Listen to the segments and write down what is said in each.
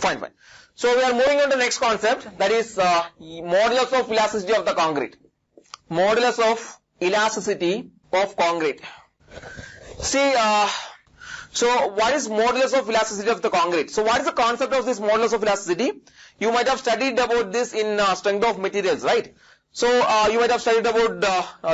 Fine. So we are moving on to the next concept, that is modulus of elasticity of the concrete. Modulus of elasticity of concrete. See, so what is modulus of elasticity of the concrete? So what is the concept of this modulus of elasticity? You might have studied about this in strength of materials, right? So you might have studied about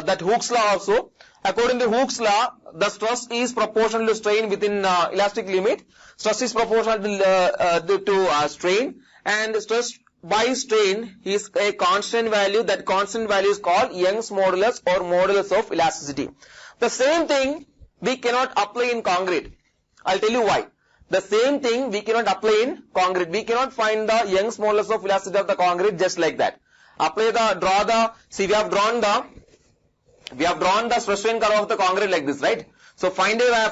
that Hooke's law also. According to Hooke's law, the stress is proportional to strain within elastic limit. Stress is proportional to strain, and stress by strain is a constant value. That constant value is called Young's modulus or modulus of elasticity. The same thing we cannot apply in concrete. I'll tell you why. The same thing we cannot apply in concrete. We cannot find the Young's modulus of elasticity of the concrete just like that. See, we have drawn the stress strain curve of the concrete like this, right? So find a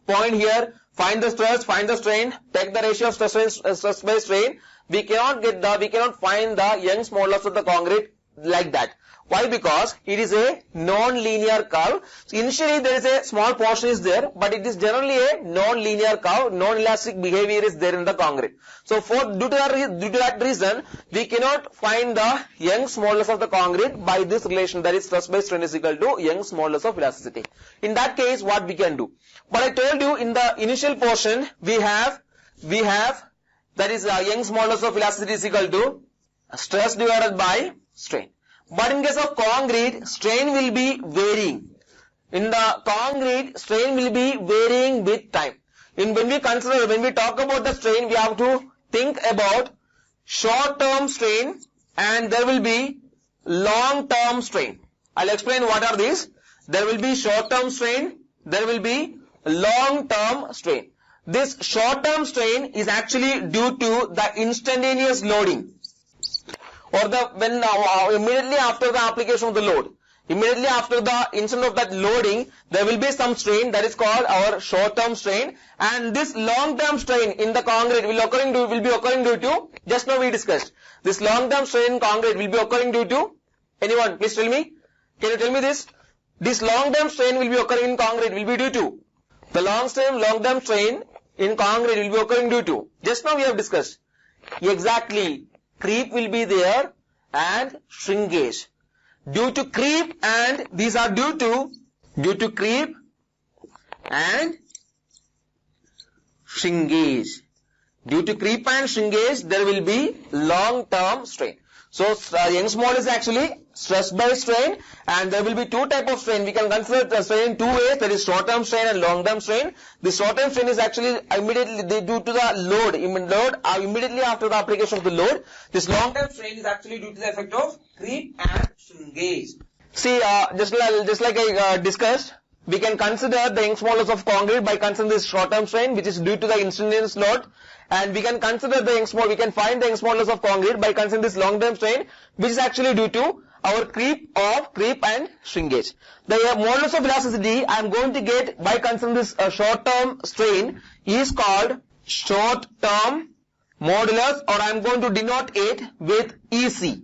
point here, find the stress, find the strain, take the ratio of stress by strain. We cannot find the Young's modulus of the concrete like that. Why? Because it is a non-linear curve. So initially there is a small portion is there, but it is generally a non-linear curve. Non-elastic behavior is there in the concrete. So due to that reason, we cannot find the Young's modulus of the concrete by this relation, that is stress by strain is equal to Young's modulus of elasticity. In that case, what we can do? But I told you in the initial portion we have that is Young's modulus of elasticity is equal to stress divided by strain. But in case of concrete, strain will be varying. In the concrete, strain will be varying with time. When we talk about the strain, we have to think about short-term strain and there will be long-term strain. I'll explain what are these. There will be short-term strain, there will be long-term strain. This short-term strain is actually due to the instantaneous loading, or immediately after the application of the load. Immediately after the instant of that loading, there will be some strain that is called our short-term strain, and this long-term strain in the concrete will be occurring due to, just now we discussed, this long-term strain in concrete will be occurring due to, anyone please tell me, can you tell me this? This long-term strain will be occurring in concrete will be due to, the long-term strain in concrete will be occurring due to, just now we have discussed, exactly, creep will be there and shrinkage. Due to creep, and these are due to creep and shrinkage. Due to creep and shrinkage, there will be long-term strain. So Young's modulus is actually stress by strain, and there will be two types of strain. We can consider the strain in two ways, that is short-term strain and long-term strain. The short-term strain is actually immediately due to the load, immediately after the application of the load. This long-term strain is actually due to the effect of creep and shrinkage. See, just like I discussed, we can consider the Young's modulus of concrete by considering this short-term strain, which is due to the instantaneous load, and we can consider we can find the Young's modulus of concrete by considering this long-term strain, which is actually due to our creep and shrinkage. The modulus of elasticity I am going to get by considering this short-term strain is called short-term modulus, or I am going to denote it with EC.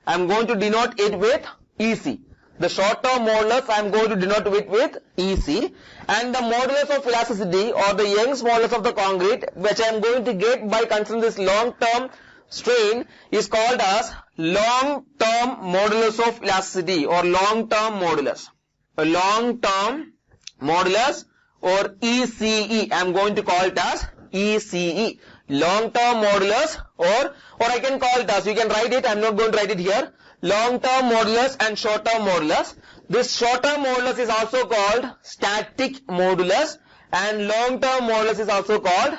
I am going to denote it with EC. The short-term modulus I am going to denote with EC, and the modulus of elasticity or the Young's modulus of the concrete, which I am going to get by considering this long-term strain, is called as long-term modulus of elasticity or long-term modulus. A long-term modulus or ECE, I am going to call it as ECE. Long-term modulus, or I can call it as, you can write it, I am not going to write it here, long-term modulus and short-term modulus. This short-term modulus is also called static modulus, and long-term modulus is also called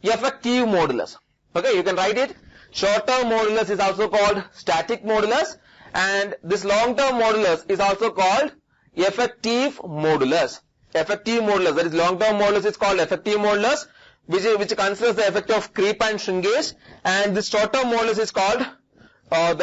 effective modulus. Okay, you can write it. Short-term modulus is also called static modulus, and this long-term modulus is also called effective modulus. Effective modulus, that is long-term modulus is called effective modulus, which considers the effect of creep and shrinkage, and this short-term modulus is called what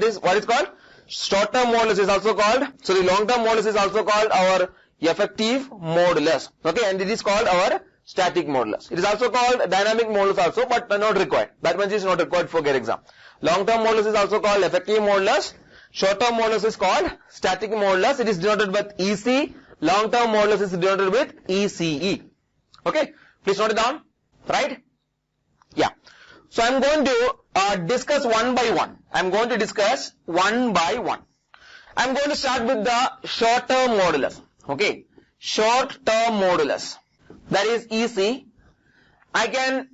is called short-term modulus is also called, so the long-term modulus is also called our effective modulus. Okay, and it is called our static modulus. It is also called dynamic modulus also, but not required. That much is not required for GATE exam. Long-term modulus is also called effective modulus. Short-term modulus is called static modulus. It is denoted with EC. Long-term modulus is denoted with ECE. Okay, Please note it down. Right? Yeah. So I'm going to discuss one by one. I'm going to discuss one by one. I'm going to start with the short-term modulus. Okay. Short-term modulus. That is easy. I can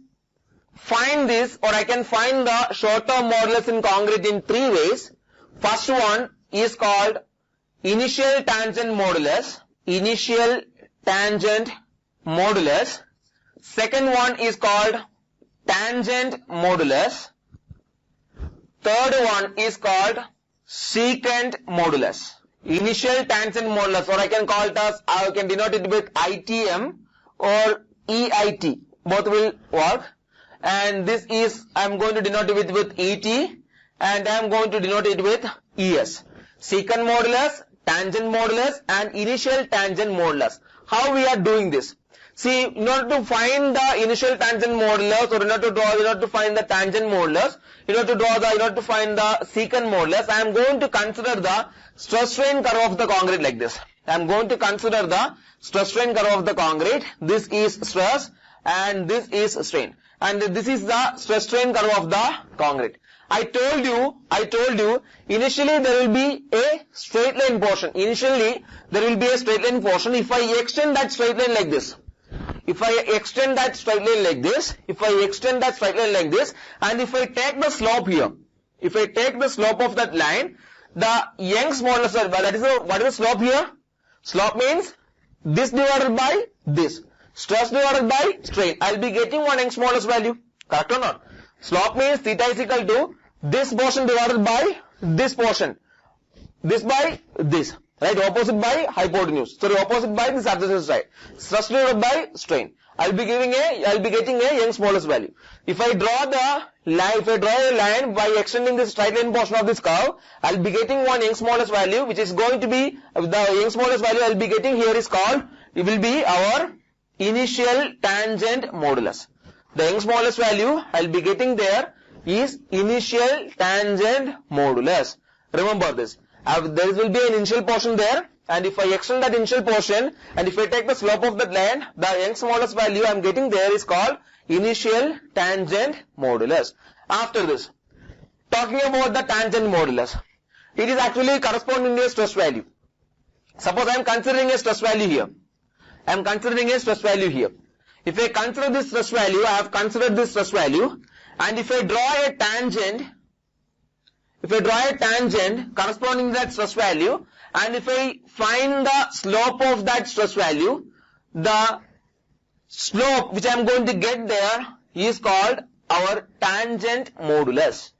find this, or I can find the short-term modulus in concrete in three ways. First one is called initial tangent modulus. Initial tangent modulus. Second one is called tangent modulus. Third one is called secant modulus. Initial tangent modulus, or I can call it as, I can denote it with ITM or EIT. Both will work. And this is, I'm going to denote it with ET, and I'm going to denote it with ES. Secant modulus, tangent modulus, and initial tangent modulus. How we are doing this? See, in order to find the initial tangent modulus, or in order to find the tangent modulus, in order to find the secant modulus, I am going to consider the stress strain curve of the concrete like this. I am going to consider the stress strain curve of the concrete. This is stress and this is strain. And this is the stress strain curve of the concrete. I told you, initially there will be a straight line portion. Initially, there will be a straight line portion. If I extend that straight line like this, if I extend that straight line like this, and if I take the slope here, if I take the slope of that line, the Young's modulus, that is what is the slope here? Slope means this divided by this. Stress divided by strain. I will be getting one Young's modulus value. Correct or not? Slope means theta is equal to this portion divided by this portion. This by this. Right? Opposite by hypotenuse. Sorry, opposite by this adjacent side. Stress divided by strain. I will be getting a Young's modulus value. If I draw the line, a line by extending this straight line portion of this curve, I will be getting one Young's modulus value, which is going to be, the Young's modulus value I will be getting here is called, it will be our initial tangent modulus. The Young's modulus value I will be getting there is initial tangent modulus. Remember this. There will be an initial portion there, and if I extend that initial portion, and if I take the slope of that line, the Young's modulus value I am getting there is called initial tangent modulus. After this, talking about the tangent modulus, it is actually corresponding to a stress value. Suppose I am considering a stress value here. If I consider this stress value, I have considered this stress value, and if I draw a tangent, corresponding to that stress value, and if I find the slope of that stress value, the slope which I am going to get there is called our tangent modulus.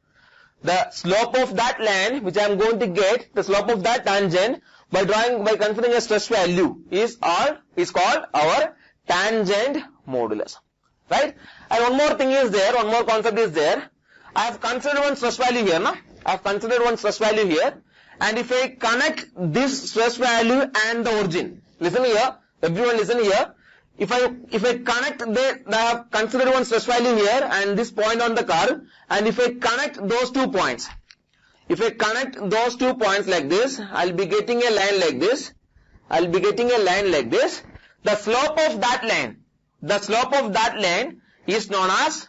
The slope of that line which I am going to get, the slope of that tangent by considering a stress value is called our tangent modulus. Right? And one more thing is there, one more concept is there. I have considered one stress value here, na? I have considered one stress value here, and if I connect this stress value and the origin, listen here, everyone listen here. If I connect I have considered one stress value here and this point on the curve, and if I connect those 2 points, like this, I'll be getting a line like this. The slope of that line is known as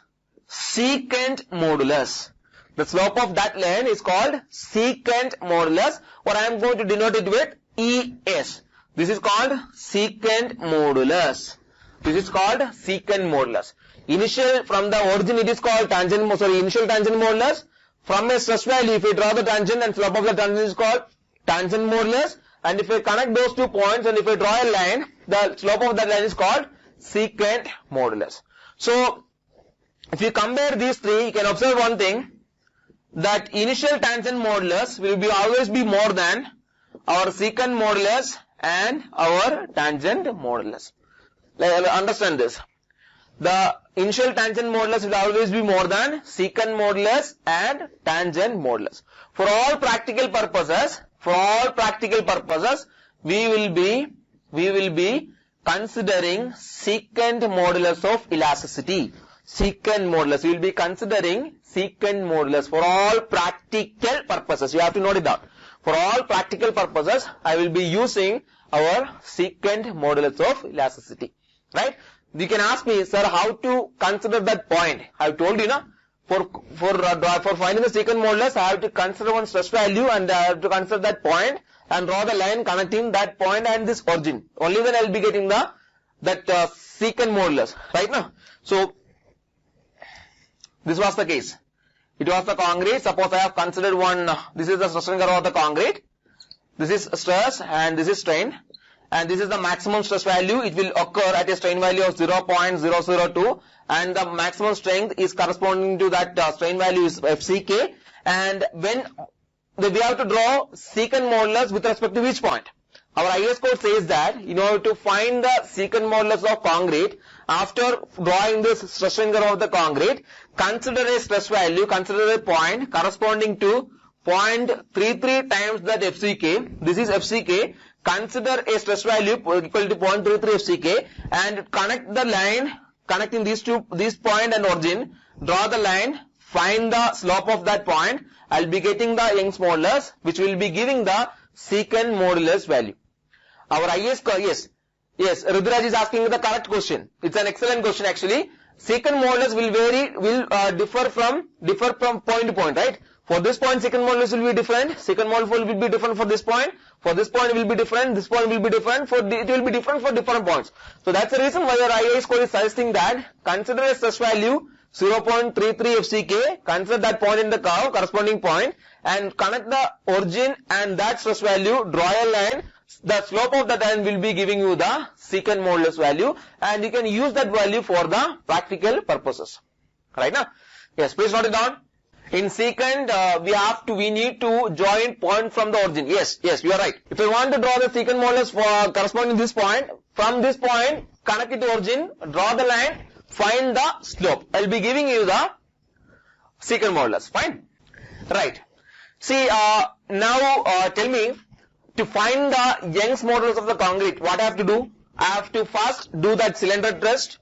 secant modulus. The slope of that line is called secant modulus, or I am going to denote it with ES. This is called secant modulus. Initial, from the origin it is called initial tangent modulus. From a stress value, if we draw the tangent and slope of the tangent is called tangent modulus. And if I connect those 2 points and if I draw a line, the slope of that line is called secant modulus. So, if you compare these three, you can observe one thing, that initial tangent modulus will always be more than our secant modulus and our tangent modulus. Understand this. The initial tangent modulus will always be more than secant modulus and tangent modulus. For all practical purposes, we will be considering secant modulus of elasticity. Secant modulus. We will be considering secant modulus for all practical purposes. You have to note it down. For all practical purposes, I will be using our secant modulus of elasticity. Right? you can ask me, sir, how to consider that point? I have told you, na, for finding the secant modulus, I have to consider one stress value and I have to consider that point and draw the line connecting that point and this origin. Only then I will be getting that secant modulus, right now. So this was the case. It was the concrete. Suppose I have considered one, this is the stress strain curve of the concrete. This is stress and this is strain. And this is the maximum stress value. It will occur at a strain value of 0.002 and the maximum strength is corresponding to that strain value is FCK. And when we have to draw secant modulus with respect to which point? Our IS code says that in order to find the secant modulus of concrete, after drawing this stress strain curve of the concrete, consider a stress value, consider a point corresponding to 0.33 times that FCK. This is FCK. Consider a stress value equal to 0.33 FCK and connect the line connecting this point and origin. Draw the line, find the slope of that point. I will be getting the Young's modulus, which will be giving the secant modulus value. Our IS, yes, Rudraj is asking the correct question. It's an excellent question actually. Secant modulus will differ from point to point, right? For this point, secant modulus will be different. Secant modulus will be different for this point. For this point, it will be different. This point will be different. It will be different for different points. So that's the reason why your IIS code is suggesting that consider a stress value 0.33 FCK. Consider that point in the curve, corresponding point, and connect the origin and that stress value. Draw a line. The slope of that line will be giving you the secant modulus value, and you can use that value for the practical purposes. Right now, yes, please note it down. In secant, we need to join point from the origin. Yes, you are right. If you want to draw the secant modulus for corresponding to this point, from this point, connect it to origin, draw the line, find the slope. I will be giving you the secant modulus. Fine. Right. See, now tell me, to find the Young's modulus of the concrete, what I have to do? I have to first do that cylinder test,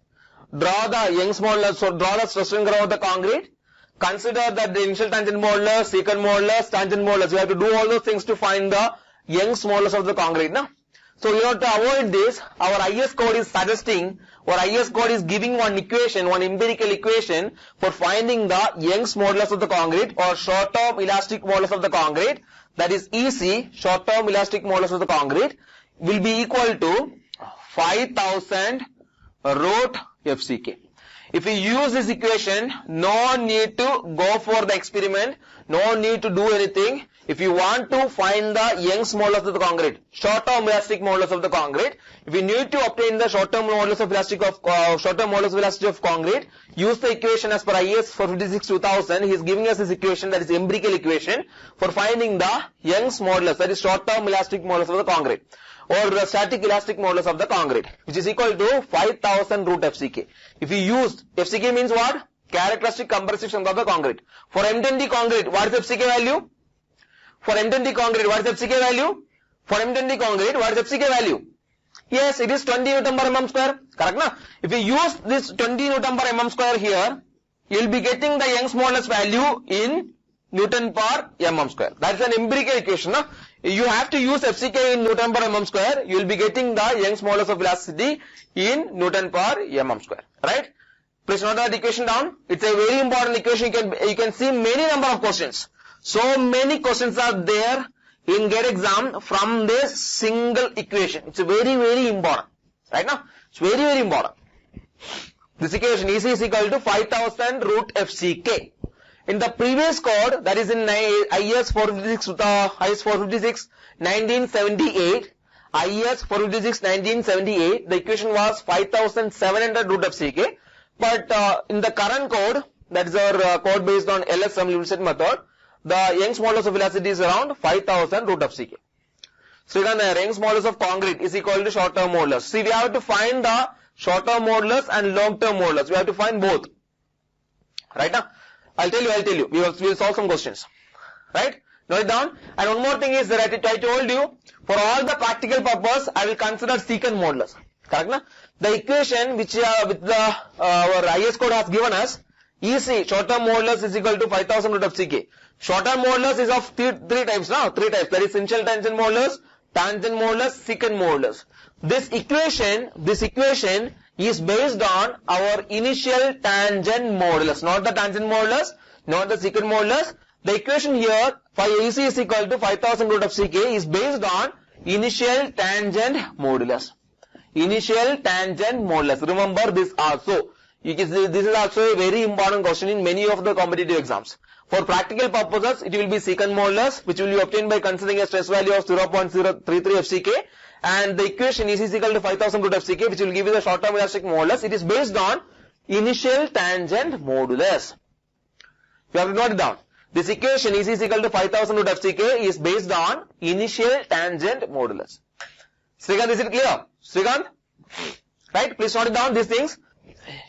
draw the Young's modulus, so draw the stress strain curve of the concrete. Consider that the initial tangent modulus, secant modulus, tangent modulus. You have to do all those things to find the Young's modulus of the concrete. No? So in order to avoid this, our IS code is suggesting, or IS code is giving one equation, one empirical equation for finding the Young's modulus of the concrete or short-term elastic modulus of the concrete. That is EC, short-term elastic modulus of the concrete, will be equal to 5000 root FCK. If we use this equation, no need to go for the experiment, no need to do anything. If you want to find the Young's modulus of the concrete, short-term elastic modulus of the concrete, if you need to obtain the short-term modulus of elasticity of concrete, use the equation as per IS 456-2000. He is giving us this equation, that is empirical equation for finding the Young's modulus, that is short-term elastic modulus of the concrete, or the static elastic modulus of the concrete, which is equal to 5000 root FCK. If you use, FCK means what? Characteristic compressive strength of the concrete. For M10D concrete, what is FCK value? For M10D concrete, what is FCK value? For M10D concrete, what is FCK value? Yes, it is 20 Newton per mm square. Correct, na? If you use this 20 Newton per mm square here, you will be getting the Young's modulus value in Newton per mm square. That is an empirical equation. Na? You have to use FCK in Newton per mm square. You will be getting the Young's modulus of elasticity in Newton per mm square. Right? Please note that equation down. It's a very important equation. You can see many number of questions. So many questions are there in GATE exam from this single equation. It's very important. Right now? It's very important. This equation EC is equal to 5000 root FCK. In the previous code, that is in IS 456 1978, IS 456 1978, the equation was 5700 root FCK. But in the current code, that is our code based on LSM, limit set method, the Young's modulus of elasticity is around 5000 root FCK. So again, the Young's modulus of concrete is equal to short-term modulus. See, we have to find the short-term modulus and long-term modulus. We have to find both. Right now, I'll tell you. We will solve some questions. Right? Note it down. And one more thing is that I told you, for all the practical purpose, I will consider secant modulus. Correct? Na? The equation which our IS code has given us, EC, short-term modulus is equal to 5000 root FCK. Short-term modulus is of three types now. Three types. That is initial tangent modulus, secant modulus. This equation is based on our initial tangent modulus, not the tangent modulus, not the secant modulus. The equation here for AC is equal to 5000 root of Ck is based on initial tangent modulus. Initial tangent modulus. Remember this also. You can see this is also a very important question in many of the competitive exams. For practical purposes, it will be secant modulus, which will be obtained by considering a stress value of 0.033 of Ck, and the equation is equal to 5000 root of Ck, which will give you the short-term elastic modulus. It is based on initial tangent modulus. You have to note it down. This equation is equal to 5000 root of Ck is based on initial tangent modulus. Srikanth, is it clear? Srikanth? Right? Please note it down, these things.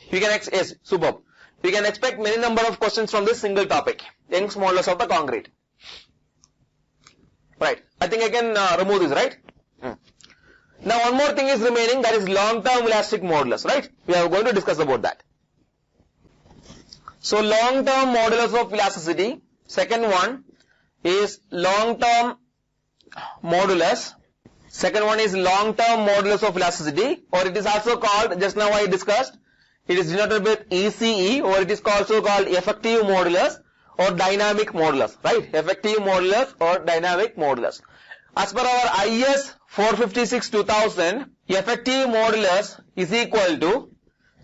You can, yes, superb. We can expect many number of questions from this single topic, Young's modulus of the concrete. Right. I think I can remove this, right? Now one more thing is remaining, that is long-term elastic modulus, right? We are going to discuss about that. So long-term modulus of elasticity, second one is long-term modulus. Second one is long-term modulus of elasticity, or it is also called, just now I discussed, it is denoted with ECE, or it is also called effective modulus or dynamic modulus, right? Effective modulus or dynamic modulus. As per our IS 456-2000, effective modulus is equal to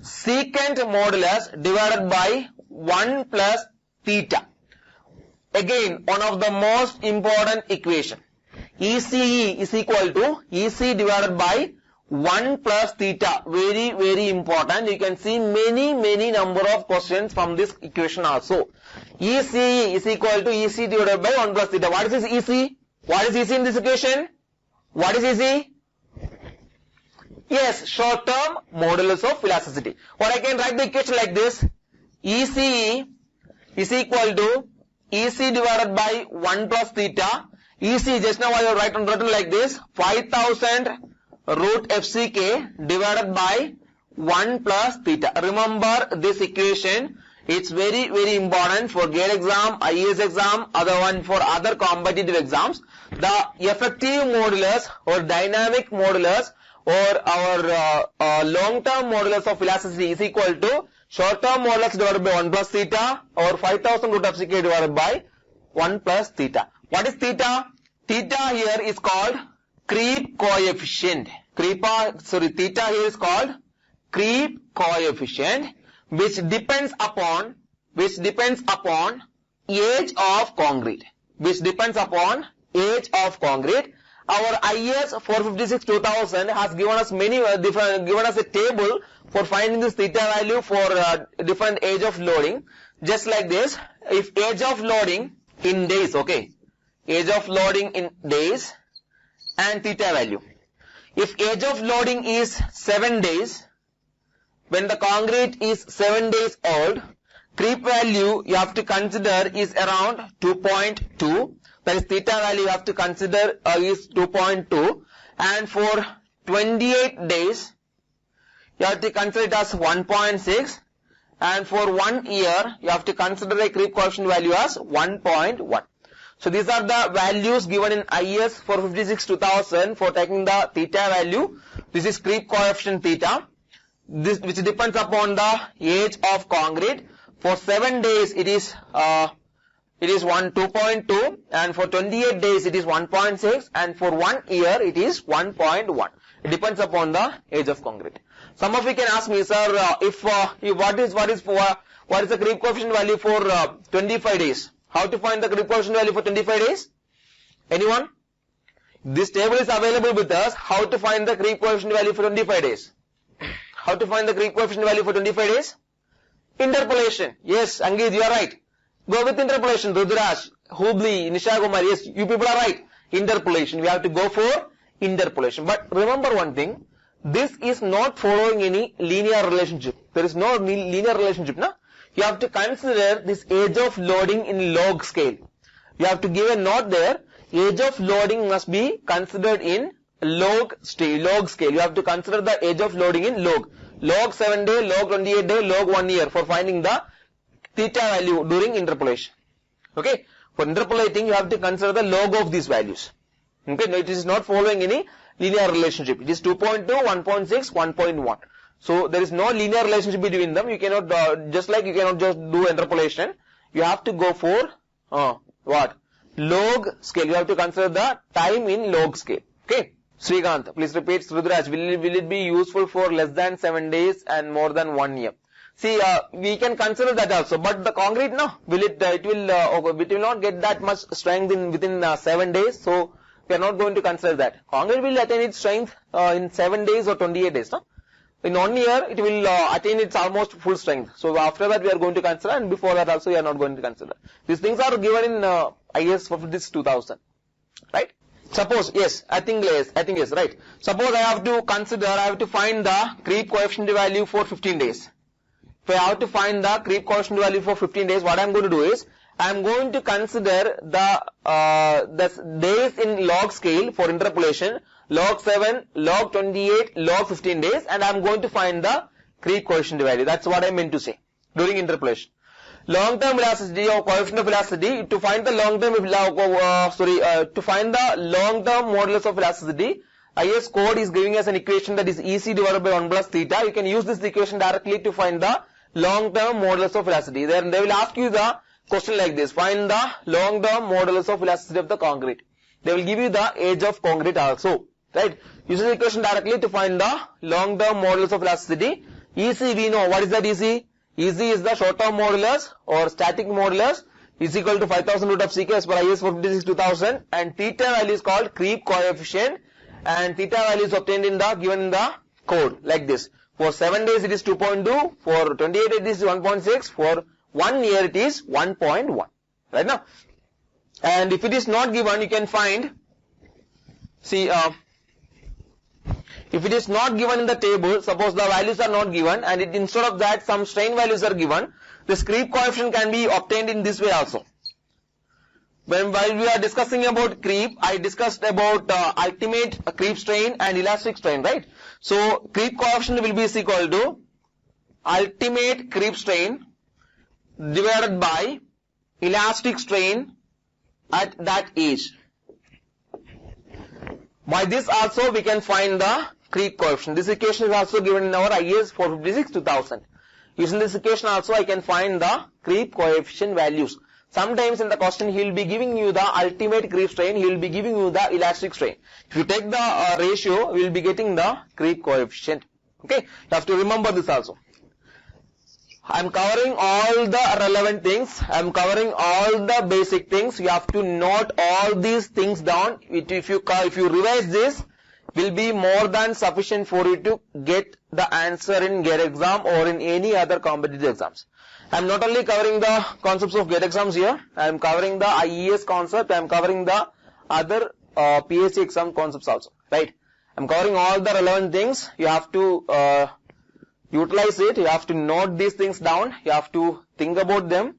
secant modulus divided by 1 plus theta. Again, one of the most important equation. ECE is equal to EC divided by 1 plus theta. Very, very important. You can see many number of questions from this equation also. ECE is equal to EC divided by 1 plus theta. What is this EC? What is EC in this equation? What is EC? Yes, short-term modulus of elasticity. Or I can write the equation like this. ECE is equal to EC divided by 1 plus theta. EC, just now I have written like this, 5000 root FCK divided by 1 plus theta. Remember this equation. It's very, very important for GATE exam, IAS exam, other one for other competitive exams. The effective modulus or dynamic modulus or our long-term modulus of elasticity is equal to short-term modulus divided by 1 plus theta or 5000 root of Ck divided by 1 plus theta. What is theta? Theta here is called creep coefficient. Theta here is called creep coefficient, which depends upon age of concrete. Our IS 456-2000 has given us given us a table for finding this theta value for different age of loading. Just like this, if age of loading in days, okay, age of loading in days and theta value. If age of loading is 7 days, when the concrete is 7 days old, creep value you have to consider is around 2.2. That is theta value you have to consider is 2.2. And for 28 days, you have to consider it as 1.6. And for 1 year, you have to consider a creep coefficient value as 1.1. So these are the values given in IS 456-2000 for taking the theta value. This is creep coefficient theta, this which depends upon the age of concrete. For 7 days it is 2.2, and for 28 days it is 1.6, and for 1 year it is 1.1. It depends upon the age of concrete. Some of you can ask me, sir, what is the creep coefficient value for 25 days? How to find the creep coefficient value for 25 days? Anyone? This table is available with us. How to find the creep coefficient value for 25 days? How to find the creep coefficient value for 25 days? Interpolation. Yes, Angid, you are right. Go with interpolation. Rudraj, Hubli, Nisha Kumar, yes, you people are right. Interpolation. We have to go for interpolation. But remember one thing. This is not following any linear relationship. There is no linear relationship, no? You have to consider this age of loading in log scale. You have to give a note there. Age of loading must be considered in log scale. You have to consider the age of loading in log. Log 7 day, log 28 day, log 1 year for finding the theta value during interpolation. Okay. For interpolating, you have to consider the log of these values. Okay. No, it is not following any linear relationship. It is 2.2, 1.6, 1.1. So there is no linear relationship between them. You cannot, just like you cannot just do interpolation. You have to go for, what? Log scale. You have to consider the time in log scale. Okay. Srikanth, please repeat. Rudraj, will it be useful for less than 7 days and more than 1 year? See, we can consider that also, but the concrete, no, it will not get that much strength within 7 days, so we are not going to consider that. Concrete will attain its strength in 7 days or 28 days, no? In 1 year, it will attain its almost full strength. So after that, we are going to consider, and before that also, we are not going to consider. These things are given in IS for this 2000, right? Suppose, yes, I think yes, right. Suppose I have to find the creep coefficient value for 15 days. If I have to find the creep coefficient value for 15 days, what I am going to do is, I am going to consider the days in log scale for interpolation, log 7, log 28, log 15 days, and I am going to find the creep coefficient value. That's what I meant to say during interpolation. Long-term elasticity or coefficient of elasticity, to find the long-term modulus of elasticity, IS code is giving us an equation that is EC divided by 1 plus theta. You can use this equation directly to find the long-term modulus of elasticity. Then they will ask you the question like this: find the long-term modulus of elasticity of the concrete. They will give you the age of concrete also, right? Use this equation directly to find the long-term modulus of elasticity. EC, we know what is that EC? EC is the short-term modulus or static modulus, is equal to 5000 root of Ck as per IS 456-2000, and theta value is called creep coefficient, and theta value is obtained given in the code like this. For 7 days it is 2.2, for 28 days it is 1.6, for 1 year it is 1.1, right now. And if it is not given, you can find, see, if it is not given in the table, suppose the values are not given, and instead of that some strain values are given, this creep coefficient can be obtained in this way also. While we are discussing about creep, I discussed about ultimate creep strain and elastic strain, right? So creep coefficient will be equal to ultimate creep strain divided by elastic strain at that age. By this also we can find the creep coefficient. This equation is also given in our IS 456-2000. Using this equation also I can find the creep coefficient values. Sometimes in the question he will be giving you the ultimate creep strain, he will be giving you the elastic strain. If you take the ratio, we will be getting the creep coefficient. Okay, you have to remember this also. I am covering all the relevant things, I am covering all the basic things. You have to note all these things down. If you revise this, will be more than sufficient for you to get the answer in GATE exam or in any other competitive exams. I am not only covering the concepts of GATE exams here, I am covering the IES concept, I am covering the other PSC exam concepts also, right? I am covering all the relevant things. You have to utilize it, you have to note these things down, you have to think about them.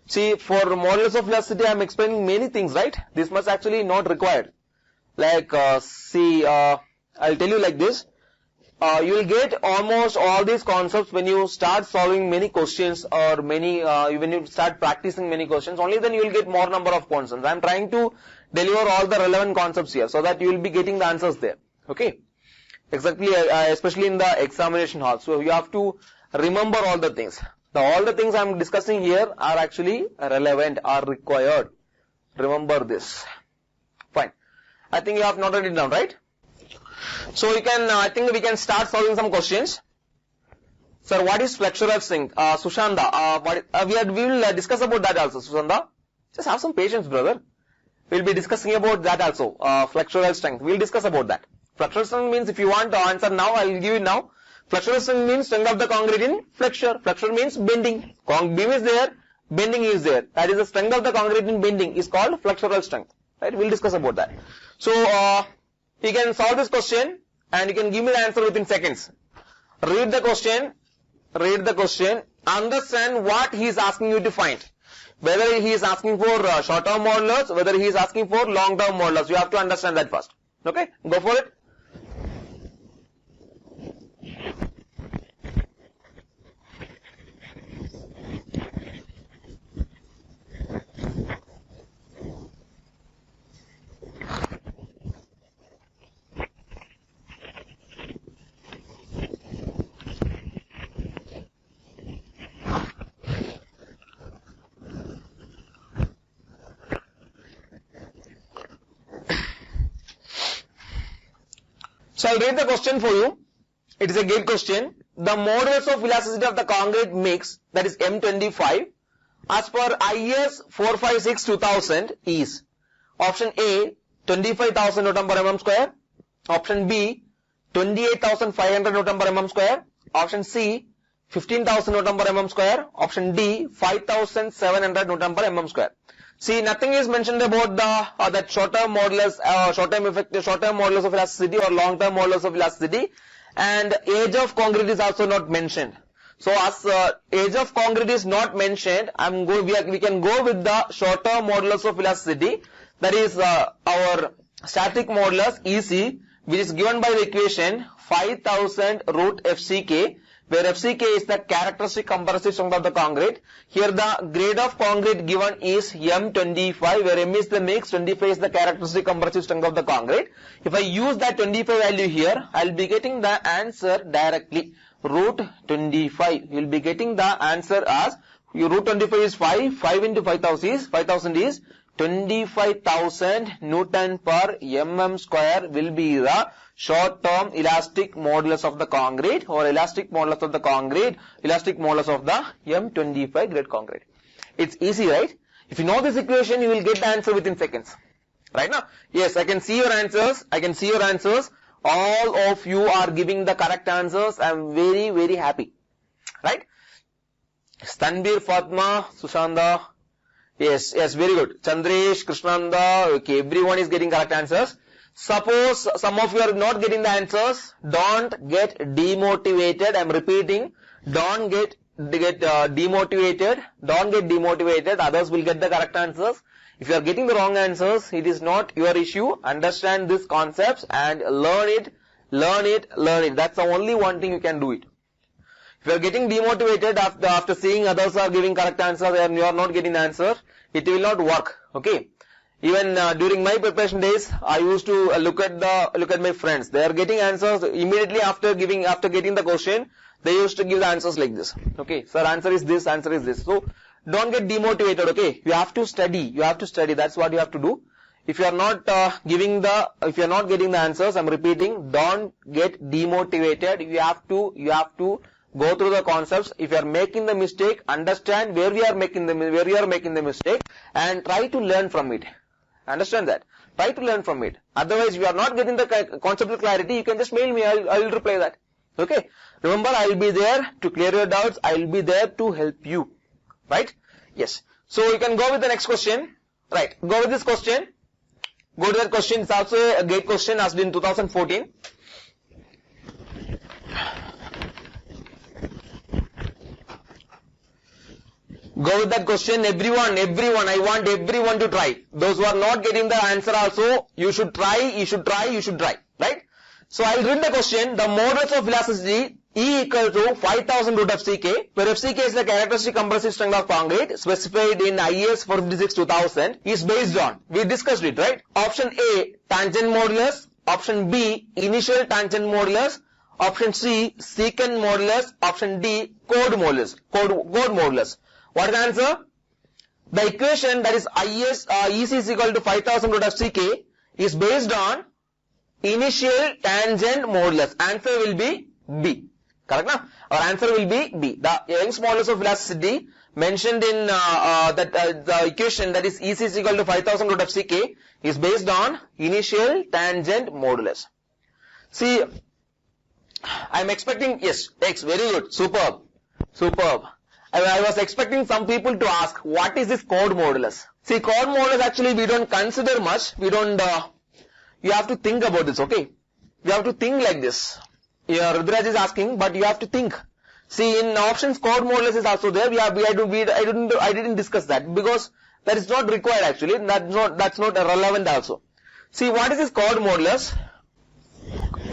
See, for modulus of elasticity I am explaining many things, right? This much actually not required. Like, I'll tell you like this, you will get almost all these concepts when you start solving many questions or when you start practicing many questions. Only then you will get more number of questions. I am trying to deliver all the relevant concepts here so that you will be getting the answers there. Okay, exactly, especially in the examination hall. So you have to remember all the things. All the things I am discussing here are actually relevant, are required. Remember this. Fine. I think you have noted it down, right? So you can, I think we can start solving some questions. Sir, what is flexural strength? Sushanda, we will discuss about that also, Sushanda. Just have some patience, brother. We'll be discussing about that also, flexural strength. We'll discuss about that. Flexural strength means, if you want to answer now, I will give you now. Flexural strength means strength of the concrete in flexure. Flexure means bending. Beam is there, bending is there. That is the strength of the concrete in bending is called flexural strength. Right? We'll discuss about that. So, you can solve this question and you can give me the answer within seconds. Read the question, understand what he is asking you to find. Whether he is asking for short-term modulus, whether he is asking for long-term modulus, you have to understand that first. Okay, go for it. So I'll read the question for you. It is a gate question. The modulus of elasticity of the concrete mix, that is M25, as per IS 456-2000 is option A 25,000 Newton per mm square, option B 28,500 Newton per mm square, option C 15,000 Newton per mm square, option D 5,700 Newton per mm square. See, nothing is mentioned about the that short-term modulus, short-term modulus of elasticity or long-term modulus of elasticity, and age of concrete is also not mentioned. So as age of concrete is not mentioned, we can go with the short-term modulus of elasticity, that is our static modulus EC, which is given by the equation 5000 root FCK, where FCK is the characteristic compressive strength of the concrete. Here the grade of concrete given is M25, where M is the mix, 25 is the characteristic compressive strength of the concrete. If I use that 25 value here, I will be getting the answer directly. Root 25. You will be getting the answer as, root 25 is 5 into 5,000 is 25,000 Newton per mm square will be the short-term elastic modulus of the concrete, or elastic modulus of the concrete, elastic modulus of the M25 grade concrete. It's easy, right? If you know this equation, you will get the answer within seconds. Right now? Yes, I can see your answers. All of you are giving the correct answers. I am very, very happy. Right? Stanbir, Fatma, Sushanda. Yes, very good. Chandresh, Krishnanda. Okay, everyone is getting correct answers. Suppose some of you are not getting the answers, don't get demotivated. I am repeating, don't get demotivated. Don't get demotivated. Others will get the correct answers. If you are getting the wrong answers, it is not your issue. Understand these concepts and learn it. That's the only one thing you can do it. If you are getting demotivated after seeing others are giving correct answers and you are not getting the answer, it will not work. Okay. Even during my preparation days, I used to look at my friends. They are getting answers immediately after getting the question. They used to give the answers like this. Okay, sir, answer is this, answer is this. So don't get demotivated. Okay, you have to study. That's what you have to do. If you are not getting the answers, I'm repeating, don't get demotivated. You have to go through the concepts. If you are making the mistake, understand where you are making the mistake, and try to learn from it. Understand that. Try to learn from it. Otherwise, if you are not getting the conceptual clarity, you can just mail me. I will reply that. Okay. Remember, I will be there to clear your doubts. I will be there to help you. Right? Yes. So you can go with the next question. Right. Go with this question. Go to that question. It's also a gate question asked in 2014. Go with that question. Everyone, I want everyone to try. Those who are not getting the answer also, you should try. Right? So I'll read the question. The modulus of elasticity E equal to 5000 root FCK, where FCK is the characteristic compressive strength of concrete specified in IS 456-2000, is based on, we discussed it, right? Option A, tangent modulus. Option B, initial tangent modulus. Option C, secant modulus. Option D, chord modulus. What is the answer? The equation, that is EC is equal to 5000 root FCK, is based on initial tangent modulus. Answer will be B. Correct now? Our answer will be B. The Young's modulus of elasticity mentioned in the equation, that is EC is equal to 5000 root FCK, is based on initial tangent modulus. See, I am expecting, yes, X, very good, superb. I was expecting some people to ask, what is this chord modulus? See, chord modulus actually we don't consider much. You have to think about this, okay? You have to think like this. Yeah, Rudraj is asking, but you have to think. See, in options, chord modulus is also there. I didn't discuss that because that is not required actually. That's not relevant also. See, what is this chord modulus?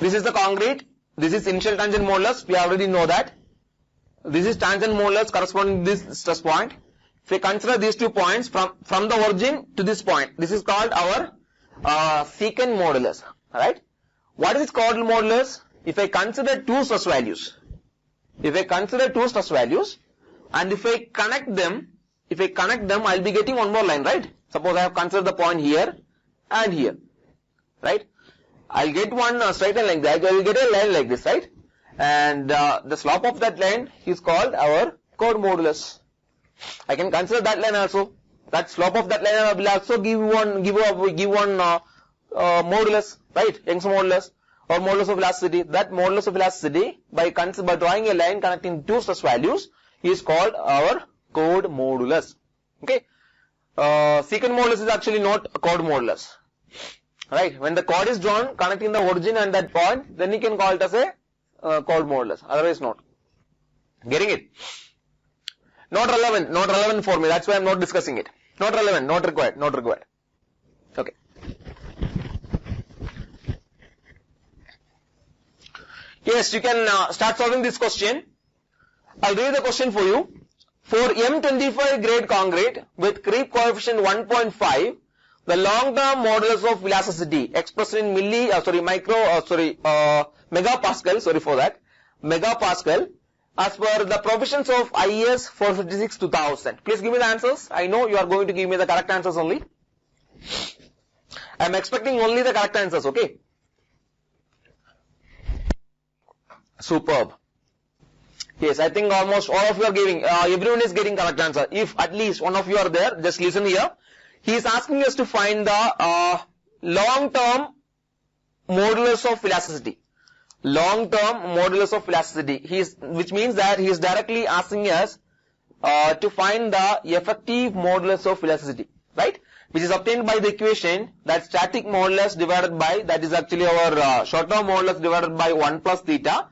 This is the concrete. This is initial tangent modulus. We already know that. This is tangent modulus corresponding to this stress point. If we consider these 2 points from the origin to this point, this is called our secant modulus. Right? What is this chord modulus? If I consider two stress values, and if I connect them, I'll be getting one more line, right? Suppose I have considered the point here and here, right? I'll get one straight line like that. I will get a line like this, right? And the slope of that line is called our chord modulus. I can consider that line also. That slope of that line will also give one modulus, right? Young's modulus or modulus of elasticity. That modulus of elasticity by drawing a line connecting two stress values is called our chord modulus. Okay. Secant modulus is actually not a chord modulus. Right? When the chord is drawn connecting the origin and that point, then you can call it as a chord modulus. Otherwise not. Getting it? Not relevant for me. That's why I'm not discussing it. Not relevant, not required. Okay. Yes, you can start solving this question. I'll read the question for you. For M25 grade concrete with creep coefficient 1.5, the long-term modulus of elasticity expressed in megapascal, as per the provisions of IS 456-2000. Please give me the answers. I know you are going to give me the correct answers only. I am expecting only the correct answers, okay? Superb. Yes, I think almost all of you are giving, everyone is getting correct answer. If at least one of you are there, just listen here. He is asking us to find the long-term modulus of elasticity. Long-term modulus of elasticity. Which means that he is directly asking us to find the effective modulus of elasticity, right? Which is obtained by the equation that static modulus divided by, that is actually our short-term modulus divided by 1 plus theta.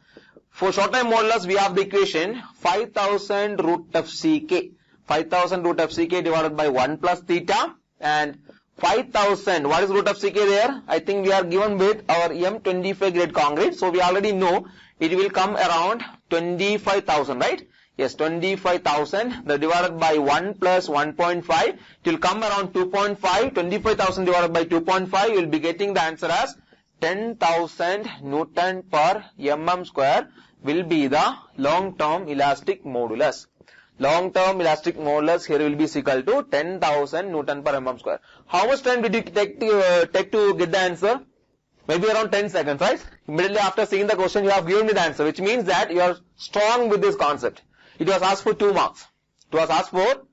For short-term modulus, we have the equation 5000 root of Ck. 5000 root of Ck divided by 1 plus theta. And 5000, what is root of Ck there? I think we are given with our M25 grade concrete. So we already know it will come around 25,000, right? Yes, 25,000 divided by 1 plus 1.5. It will come around 2.5. 25,000 divided by 2.5. You will be getting the answer as 10,000 Newton per mm square will be the long-term elastic modulus. Long-term elastic modulus here will be equal to 10,000 Newton per mm square. How much time did you take to get the answer? Maybe around 10 seconds, right? Immediately after seeing the question, you have given me the answer, which means that you are strong with this concept. It was asked for 2 marks. It was asked for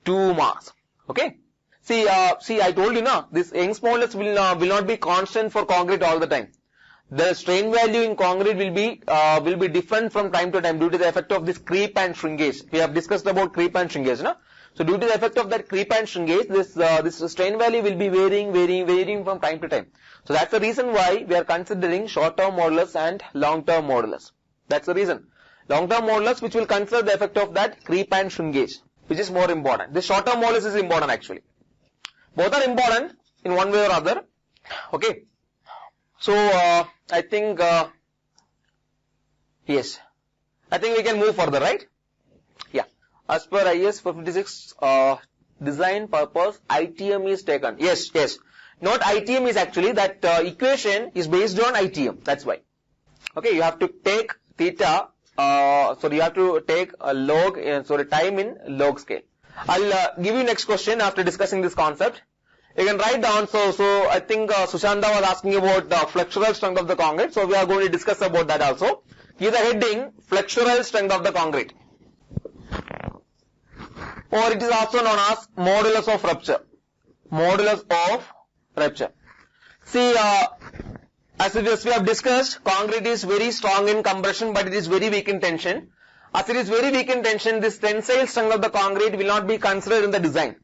2 marks. Okay? See, I told you now, this Young's modulus will not be constant for concrete all the time. The strain value in concrete will be different from time to time due to the effect of this creep and shrinkage. We have discussed about creep and shrinkage, no? So due to the effect of that creep and shrinkage, this strain value will be varying from time to time. So that's the reason why we are considering short-term modulus and long-term modulus. That's the reason. Long-term modulus, which will consider the effect of that creep and shrinkage, which is more important. This short-term modulus is important actually. Both are important in one way or other. Okay. So I think yes, I think we can move further, right? Yeah. As per IS 456 design purpose, ITM is taken. Yes. Not ITM is actually that equation is based on ITM. That's why. Okay, you have to take theta. You have to take a log. Time in log scale. I'll give you next question after discussing this concept. You can write down. So I think Sushanta was asking about the flexural strength of the concrete. So we are going to discuss about that also. Give the heading flexural strength of the concrete, or it is also known as modulus of rupture. Modulus of rupture. See, as we have discussed, concrete is very strong in compression, but it is very weak in tension. As it is very weak in tension, this tensile strength of the concrete will not be considered in the design.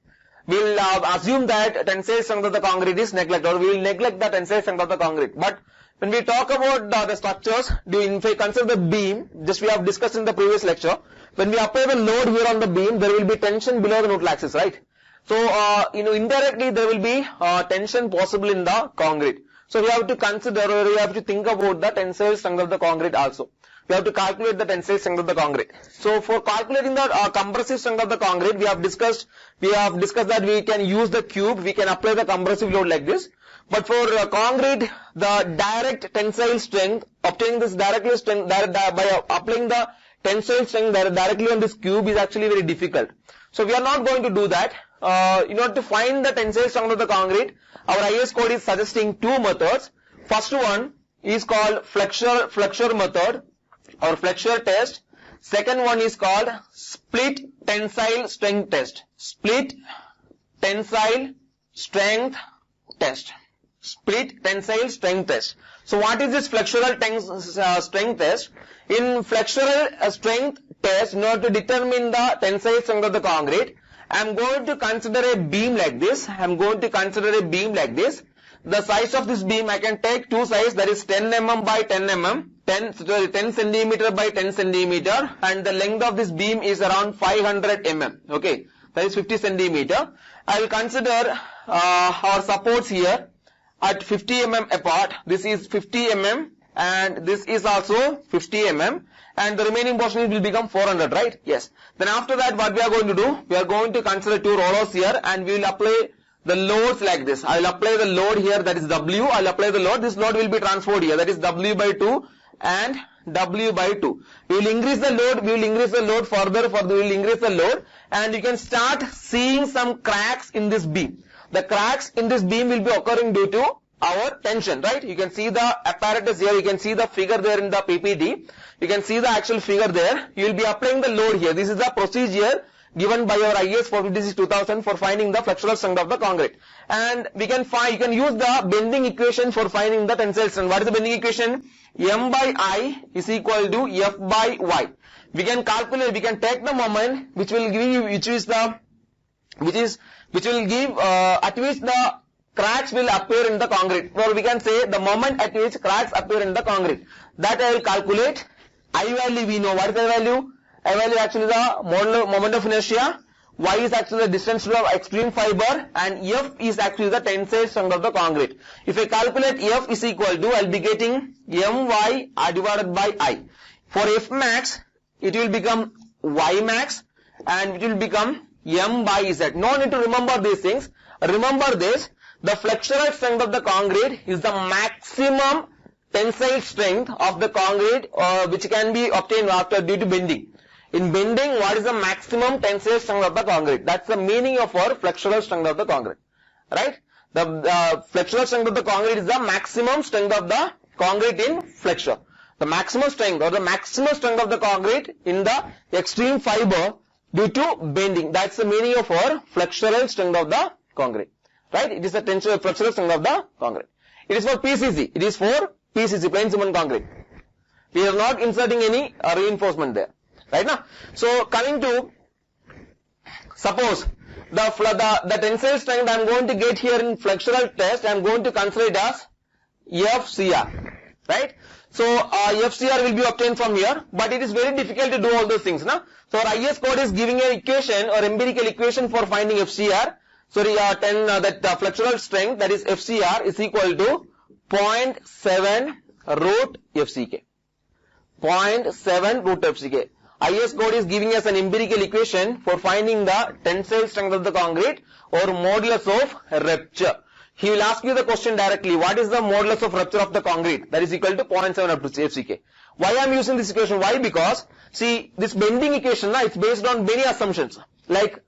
We will assume that tensile strength of the concrete is neglected, or we will neglect the tensile strength of the concrete. But when we talk about the structures, if we consider the beam, just we have discussed in the previous lecture, when we apply the load here on the beam, there will be tension below the neutral axis, right? So, indirectly there will be tension possible in the concrete. So we have to consider, or we have to think about the tensile strength of the concrete also. We have to calculate the tensile strength of the concrete. So for calculating the compressive strength of the concrete, we have discussed that we can use the cube, we can apply the compressive load like this. But for concrete, the direct tensile strength, obtaining this by applying the tensile strength directly on this cube is actually very difficult. So we are not going to do that. In order to find the tensile strength of the concrete, our IS code is suggesting 2 methods. First one is called flexure method or flexure test. Second one is called split tensile strength test. Split tensile strength test. Split tensile strength test. So what is this flexural strength test? In flexural strength test, in order to determine the tensile strength of the concrete, I am going to consider a beam like this. The size of this beam, I can take two sides, that is 10 mm by 10 mm, 10 centimeter by 10 centimeter, and the length of this beam is around 500 mm. Okay, that is 50 centimeter. I will consider our supports here at 50 mm apart. This is 50 mm and this is also 50 mm, and the remaining portion will become 400, right? Yes. Then after that, what we are going to do? We are going to consider two rollers here, and we will apply the loads like this. I will apply the load here, that is W. I will apply the load. This load will be transferred here, that is W by 2 and W by 2. We will increase the load. We will increase the load further. We will increase the load, and you can start seeing some cracks in this beam. The cracks in this beam will be occurring due to our tension, right? You can see the apparatus here. You can see the figure there in the PPT. You can see the actual figure there. You will be applying the load here. This is the procedure given by our IS 456-2000 for finding the flexural strength of the concrete. And we can find, you can use the bending equation for finding the tensile strength. What is the bending equation? M by I is equal to F by Y. We can calculate, we can take the moment which will give you, which will give at which the cracks will appear in the concrete. Or we can say the moment at which cracks appear in the concrete. That I will calculate. I value we know. What is I value? I value actually the moment of inertia. Y is actually the distance to the extreme fiber, and F is actually the tensile strength of the concrete. If I calculate F is equal to, I will be getting My divided by I. For F max, it will become Y max and it will become M by Z. No need to remember these things. Remember this, the flexural strength of the concrete is the maximum tensile strength of the concrete which can be obtained after due to bending. In bending, what is the maximum tensile strength of the concrete? That's the meaning of our flexural strength of the concrete. Right? The flexural strength of the concrete is the maximum strength of the concrete in flexure. The maximum strength or the maximum strength of the concrete in the extreme fiber due to bending. That's the meaning of our flexural strength of the concrete. Right? It is the flexural strength of the concrete. It is for PCC. It is for PCC, plain cement concrete. We are not inserting any reinforcement there. Right now? So coming to, suppose the tensile strength I am going to get here in flexural test, I am going to consider it as FCR. Right? So FCR will be obtained from here, but it is very difficult to do all those things. Na? So our IS code is giving an equation or empirical equation for finding FCR. Sorry, that flexural strength, that is FCR, is equal to 0.7 root FCK. 0.7 root FCK. IS code is giving us an empirical equation for finding the tensile strength of the concrete or modulus of rupture. He will ask you the question directly, what is the modulus of rupture of the concrete? That is equal to 0.7 up to FCK. Why I am using this equation? Why? Because, see, this bending equation, it's based on many assumptions. Like,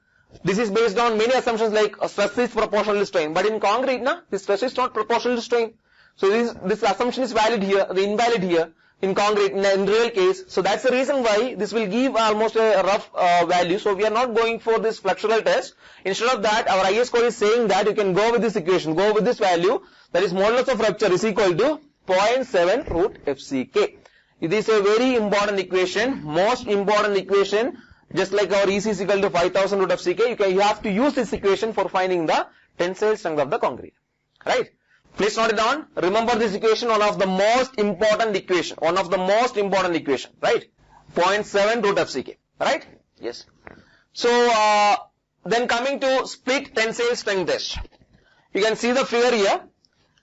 this is based on many assumptions like stress is proportional to strain. But in concrete, this stress is not proportional to strain. So this assumption is valid here, invalid here. In concrete, in real case. So that's the reason why this will give almost a rough value. So we are not going for this flexural test. Instead of that, our IS code is saying that you can go with this equation, go with this value. That is modulus of rupture is equal to 0.7 root FCK. It is a very important equation, most important equation. Just like our EC is equal to 5000 root FCK, you have to use this equation for finding the tensile strength of the concrete. Right? Please note it down. Remember this equation, one of the most important equation. Right? 0.7 root FCK. Right? Yes. So, then coming to split tensile strength test. You can see the figure here.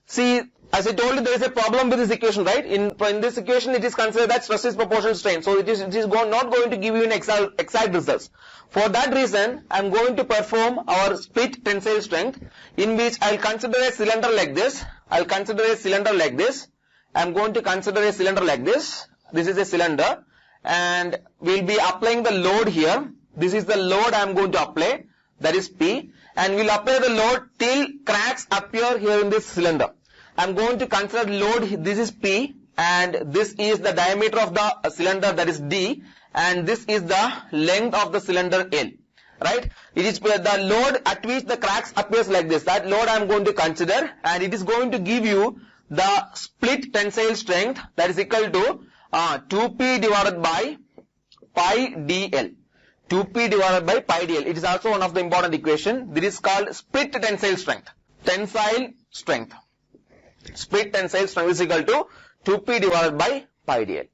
See, as I told you, there is a problem with this equation, right? In this equation, it is considered that stress is proportional to strain. So, it is not going to give you an exact results. For that reason, I am going to perform our split tensile strength, in which I will consider a cylinder like this. I am going to consider a cylinder like this. This is a cylinder, and we will be applying the load here. This is the load I am going to apply, that is P, and we will apply the load till cracks appear here in this cylinder. I'm going to consider load, this is P, and this is the diameter of the cylinder, that is D, and this is the length of the cylinder L. Right? It is the load at which the cracks appears like this. That load I am going to consider, and it is going to give you the split tensile strength, that is equal to 2P divided by pi dl. 2P divided by pi dl. It is also one of the important equation. This is called split tensile strength. Tensile strength. Split tensile strength is equal to 2P divided by pi dl.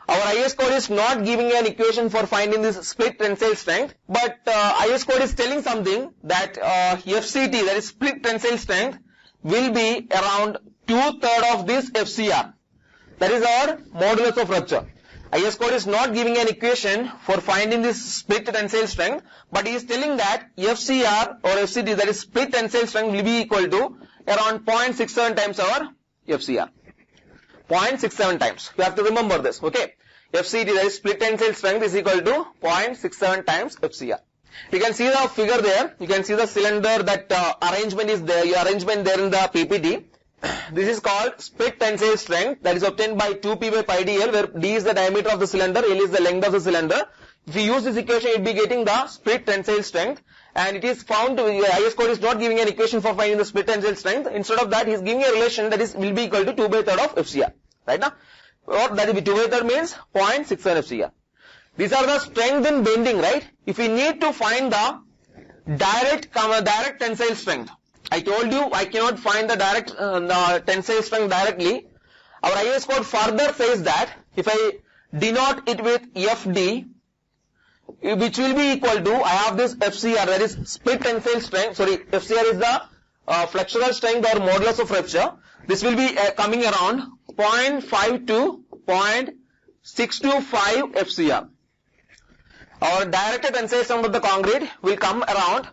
Our IS code is not giving an equation for finding this split tensile strength, but IS code is telling something that FCT, that is split tensile strength, will be around 2/3 of this FCR. That is our modulus of rupture. IS code is not giving an equation for finding this split tensile strength, but he is telling that FCR or FCT, that is split tensile strength, will be equal to around 0.67 times our FCR. 0.67 times. You have to remember this, okay? FCT, that is split tensile strength, is equal to 0.67 times FCR. You can see the figure there. You can see the cylinder, that arrangement is there. Your arrangement there in the PPT. This is called split tensile strength, that is obtained by 2P by pi dl, where D is the diameter of the cylinder, L is the length of the cylinder. If you use this equation, you will be getting the split tensile strength, and it is found to be, IS code is not giving an equation for finding the split tensile strength. Instead of that, he is giving a relation that is will be equal to 2/3 of FCR. Right now, or that will be 2/3 means 0.67 FCR. These are the strength in bending, right? If we need to find the direct tensile strength, I told you I cannot find the direct tensile strength directly. Our IS code further says that if I denote it with FD, which will be equal to, I have this FCR, that is split tensile strength, sorry, FCR is the flexural strength or modulus of rupture. This will be coming around 0.5 to 0.625 FCR. Our direct tensile strength of the concrete will come around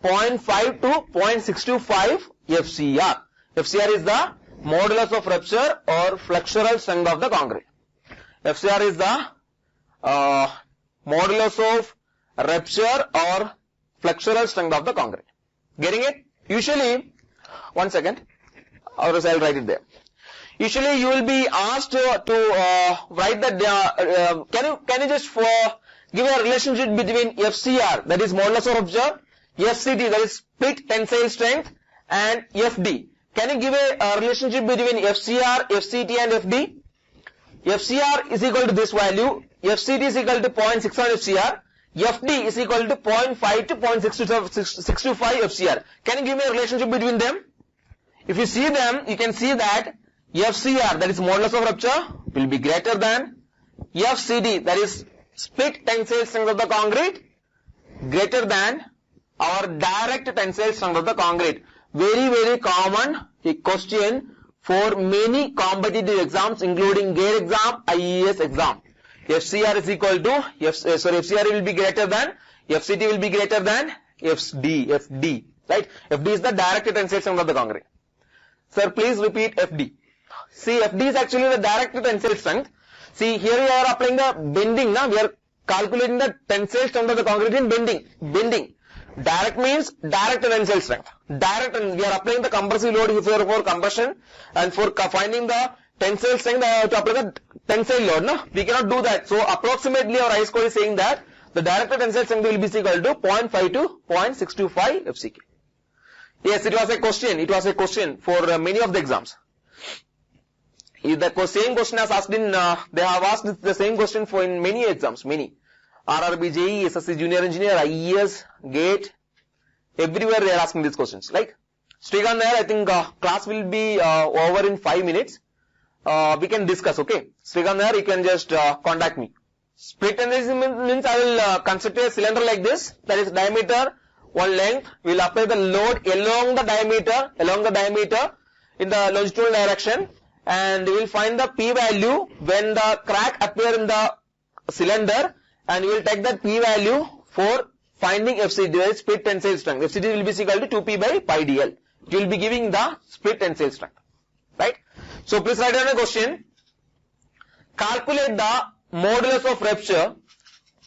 0.5 to 0.625 FCR. FCR is the modulus of rupture or flexural strength of the concrete. FCR is the modulus of rupture or flexural strength of the concrete. Getting it? Usually, one second, or else I'll write it there. Usually you will be asked to write that, can you just give a relationship between FCR, that is modulus of rupture, FCT, that is split tensile strength, and FD. Can you give a relationship between FCR, FCT and FD? FCR is equal to this value, FCT is equal to 0.61 FCR, FD is equal to 0.5 to 0.625 FCR. Can you give me a relationship between them? If you see them, you can see that FCR, that is modulus of rupture, will be greater than FCT, that is split tensile strength of the concrete, greater than our direct tensile strength of the concrete. Very, very common question for many competitive exams, including GATE exam, IES exam. FCR is equal to, FCR will be greater than, FCT will be greater than FD, right? FD is the direct tensile strength of the concrete. Sir, please repeat FD. See, FD is actually the direct tensile strength. See, here we are applying the bending, now we are calculating the tensile strength of the concrete in bending. Direct means direct tensile strength. Direct, and we are applying the compressive load for compression, and for finding the tensile strength, I have to apply the tensile load. No? We cannot do that. So approximately our IS code is saying that the direct tensile strength will be equal to 0.5 to 0.625 FCK. Yes, it was a question. It was a question for many of the exams. The same question has asked in, they have asked the same question for in many exams, many. RRB, JEE, SSC Junior Engineer, IES, GATE, everywhere they are asking these questions. Like, Srikanth Nair, I think class will be over in 5 minutes. We can discuss, okay? Srikanth Nair, you can just contact me. Split tensile means I will consider a cylinder like this, that is diameter, one length. We will apply the load along the diameter in the longitudinal direction, and we will find the P value when the crack appear in the cylinder, and we will take that P value for finding FCT, that is split tensile strength. FCT will be equal to 2P by pi dl. It will be giving the split tensile strength, right? So please write down a question. Calculate the modulus of rupture.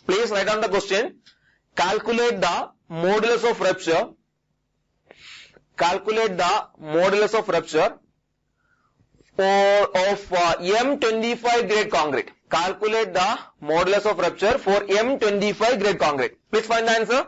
Please write down the question. Calculate the modulus of rupture. Calculate the modulus of rupture M25 grade concrete. Calculate the modulus of rupture for M25 grade concrete. Please find the answer.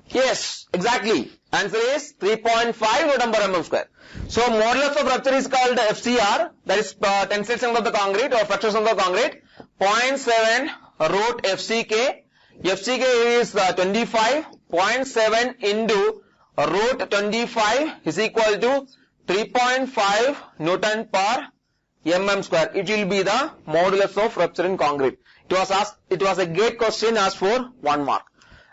Yes, exactly. Answer is 3.5 Newton per mm square. So modulus of rupture is called FCR, that is tensile strength of the concrete or fracture strength of the concrete, 0.7 root FCK. FCK is 25, 0.7 into root 25 is equal to 3.5 Newton per mm square. It will be the modulus of rupture in concrete. It was a gate question asked for 1 mark.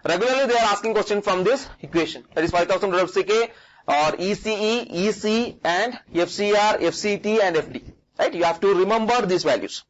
Regularly they are asking question from this equation, that is 5000 root FCK or ECE, EC and FCR, FCT and FD. Right? You have to remember these values.